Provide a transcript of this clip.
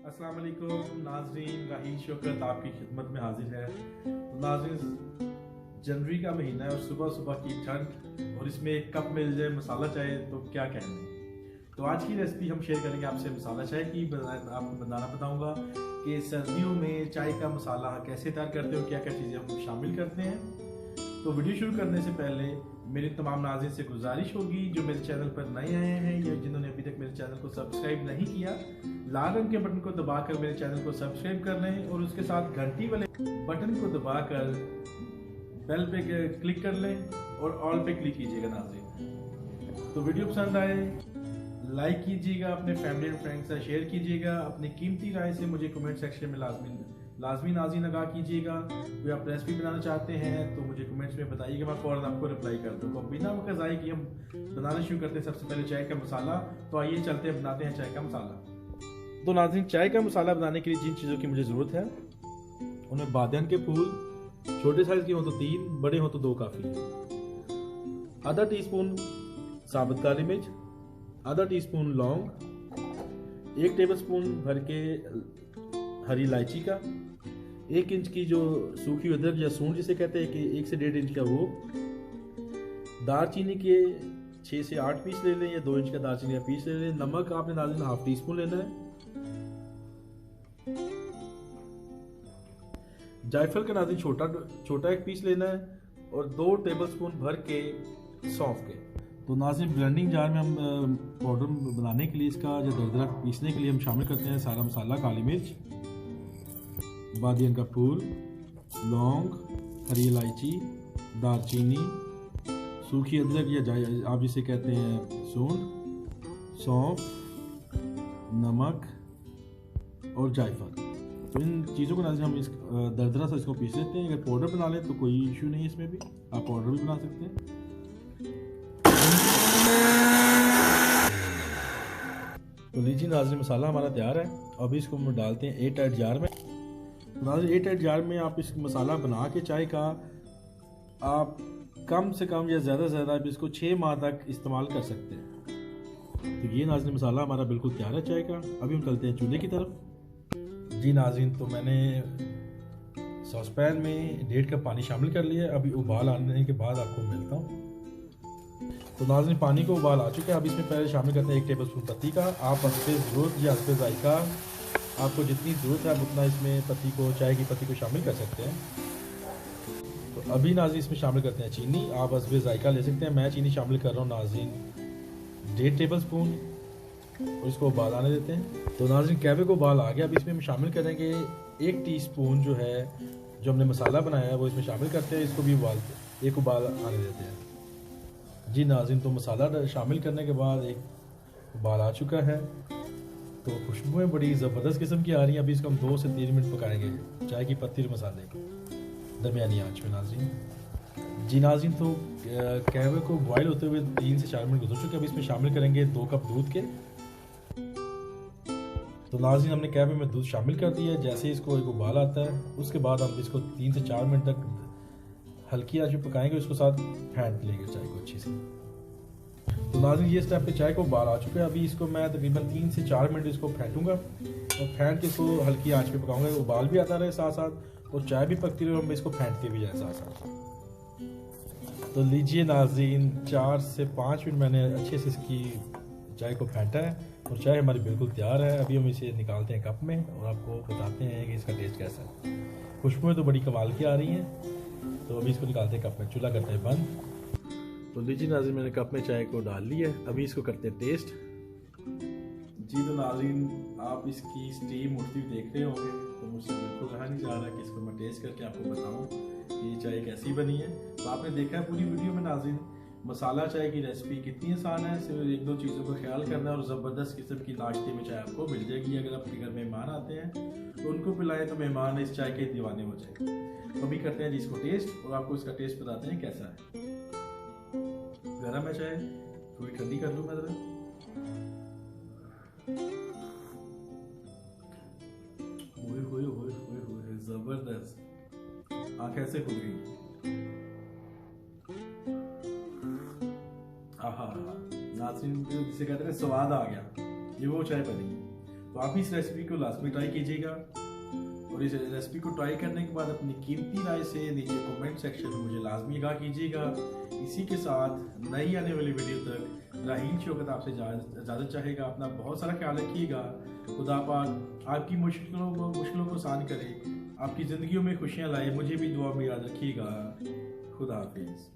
अस्सलाम वालेकुम नाज़रीन, राहील शौकत आपकी खिदमत में हाजिर है। तो नाज़रीन, जनवरी का महीना है और सुबह सुबह की ठंड और इसमें एक कप मिल जाए मसाला चाय तो क्या कहना है। तो आज की रेसिपी हम शेयर करेंगे आपसे मसाला चाय की। आपको बनाना बताऊंगा कि सर्दियों में चाय का मसाला कैसे तैयार करते हो, क्या क्या चीज़ें हम शामिल करते हैं। तो वीडियो शुरू करने से पहले मेरी तमाम नाज़रीन से गुजारिश होगी जो मेरे चैनल पर नए आए हैं या जिन्होंने अभी तक मेरे चैनल को सब्सक्राइब नहीं किया, लाल रंग के बटन को दबाकर मेरे चैनल को सब्सक्राइब कर लें और उसके साथ घंटी वाले बटन को दबाकर बेल पे क्लिक कर लें और ऑल पे क्लिक कीजिएगा नाज़रीन। तो वीडियो पसंद आए लाइक कीजिएगा, अपने फैमिली एंड फ्रेंड्स से शेयर कीजिएगा, अपनी कीमती राय से मुझे कमेंट सेक्शन में लाजमी नाज़रीन आगाह कीजिएगा। कोई आप रेसिपी बनाना चाहते हैं तो मुझे कमेंट्स में बताइएगा, मैं फ़ौरन आपको रिप्लाई कर दूँगा। बिना वक्त ज़ाय कि हम बनाना शुरू करते हैं सबसे पहले चाय का मसाला। तो आइए चलते हैं बनाते हैं चाय का मसाला। तो नाज़रीन, चाय का मसाला बनाने के लिए जिन चीज़ों की मुझे ज़रूरत है उनमें बादियान के फूल, छोटे साइज़ के हो तो 3, बड़े हो तो 2 काफ़ी है। आधा टीस्पून साबुत काली मिर्च, आधा टीस्पून लौंग, 1 टेबलस्पून भर के हरी इलायची का, 1 इंच की जो सूखी अदरक या सूंड जिसे कहते हैं कि 1 से 1.5 इंच का वो, दालचीनी के 6 से 8 पीस ले लें या 2 इंच का दालचीनी का पीस ले लें। नमक आपने नाज़रीन ½ टीस्पून लेना है। जायफल का नाज़रीन छोटा 1 पीस लेना है और 2 टेबलस्पून भर के सौंफ के। तो नाज़रीन, ब्लेंडिंग जार में हम पाउडर बनाने के लिए इसका जो दरदरा पीसने के लिए हम शामिल करते हैं सारा मसाला, काली मिर्च, बादियान का फूल, लौंग, हरी इलायची, दालचीनी, सूखी अदरक या आप जिसे कहते हैं सूंड, सौंफ, नमक और जायफल। तो इन चीज़ों को नाज़रीन हम इस दरदरा से इसको पीस लेते हैं। अगर पाउडर बना लें तो कोई इशू नहीं है, इसमें भी आप पाउडर भी बना सकते हैं। तो लीजिए नाज़रीन, मसाला हमारा तैयार है। अभी इसको हम डालते हैं एयर टाइट जार में। नाज़रीन, एयर टाइट जार में आप इस मसाला बना के चाय का आप कम से कम या ज़्यादा से ज़्यादा आप इसको 6 माह तक इस्तेमाल कर सकते हैं। तो ये नाज़रीन मसाला हमारा बिल्कुल तैयार है चाय का। अभी हम चलते हैं चूल्हे की तरफ। जी नाज़रीन, तो मैंने सॉसपैन में 1.5 कप पानी शामिल कर लिया है। अभी उबाल आने के बाद आपको मिलता हूँ। तो नाज़रीन, पानी को उबाल आ चुका है। अब इसमें पहले शामिल करते हैं 1 टेबलस्पून पत्ती का। आप हस्बे ज़रूरत या हस्बे जायका आपको जितनी ज़रूरत है आप उतना इसमें पत्ती को, चाय की पत्ती को शामिल कर सकते हैं। तो अभी नाज़रीन इसमें शामिल करते हैं चीनी। आप हस्बे जायका ले सकते हैं। मैं चीनी शामिल कर रहा हूँ नाज़रीन 1.5 टेबलस्पून और इसको उबाल आने देते हैं। तो नाज़रीन, कहवे को उबाल आ गया। अब इसमें हम शामिल करेंगे 1 टीस्पून जो है जो हमने मसाला बनाया है वो इसमें शामिल करते हैं। इसको भी एक उबाल आने देते हैं। जी नाज़रीन, तो मसाला शामिल करने के बाद एक उबाल आ चुका है। तो खुशबुएं बड़ी ज़बरदस्त किस्म की आ रही हैं। अभी इसको हम 2 से 3 मिनट पकाएंगे चाय की पत्ती और मसाले को दरमियानी आंच में नाज़रीन। जी नाज़रीन, तो कहवे को बॉयल होते हुए 3 से 4 मिनट गुजर चुके। अब इसमें शामिल करेंगे 2 कप दूध के। तो नाज़रीन, हमने कहवे में दूध शामिल कर दिया है। जैसे इसको एक उबाल आता है उसके बाद हम इसको 3 से 4 मिनट तक हल्की आंच में पकाएंगे। उसके साथ फेंट लेंगे चाय को अच्छी से। तो नाज़रीन, ये स्टेप पे चाय को उबाल आ चुका है। अभी इसको मैं तकरीबन 3 से 4 मिनट इसको फेंटूंगा और फेंट के इसको हल्की आंच पे पकाऊंगा। उबाल भी आता रहे साथ साथ और चाय भी पकती रहे और हम इसको फेंटते भी जाए साथ साथ। तो लीजिए नाज़रीन, 4 से 5 मिनट मैंने अच्छे से इसकी चाय को फेंटा है और चाय हमारी बिल्कुल तैयार है। अभी हम इसे निकालते हैं कप में और आपको बताते हैं कि इसका टेस्ट कैसा है। खुशबुएं तो बड़ी कमाल की आ रही हैं। तो अभी इसको निकालते हैं कप में, चूल्हा करते हैं बंद। तो लीजिए नाज़रीन, मैंने कप में चाय को डाल ली है। अभी इसको करते हैं टेस्ट। जी तो नाज़रीन, आप इसकी स्टीम उठती हुई देख रहे होंगे तो मुझसे बिल्कुल रहा नहीं जा रहा कि इसको मैं टेस्ट करके आपको बताऊं कि ये चाय कैसी बनी है। तो आपने देखा है पूरी वीडियो में नाज़रीन मसाला चाय की रेसिपी कितनी आसान है। सिर्फ 1-2 चीज़ों का ख्याल करना है और ज़बरदस्त किस्म की नाश्ते में चाय आपको मिल जाएगी। अगर आपके घर मेहमान आते हैं तो उनको पिलाएं तो मेहमान इस चाय के दीवाने हो जाएंगे। तो अभी करते हैं जी इसको टेस्ट और आपको इसका टेस्ट बताते हैं कैसा है। गरम है चाय, थोड़ी ठंडी कर लूँ मैं ज़रा। ज़बरदस्त, आँखें ऐसे खुल गई। आहा, नाज़रीन जिसे कहते हैं स्वाद आ गया, ये वो चाय बनी है। तो आप इस रेसिपी को लाजमी ट्राई कीजिएगा, और इस रेसिपी को ट्राई करने के बाद अपनी कीमती राय से नीचे कमेंट सेक्शन में मुझे लाजमी आगाह कीजिएगा। इसी के साथ नई आने वाली वीडियो तक राहील शौकत आपसे इजाज़त चाहेगा। अपना बहुत सारा ख्याल रखिएगा। खुदा पाक आपकी मुश्किलों को आसान करे, आपकी ज़िंदगियों में खुशियाँ लाए। मुझे भी दुआ में याद रखिएगा। खुदा हाफिज़।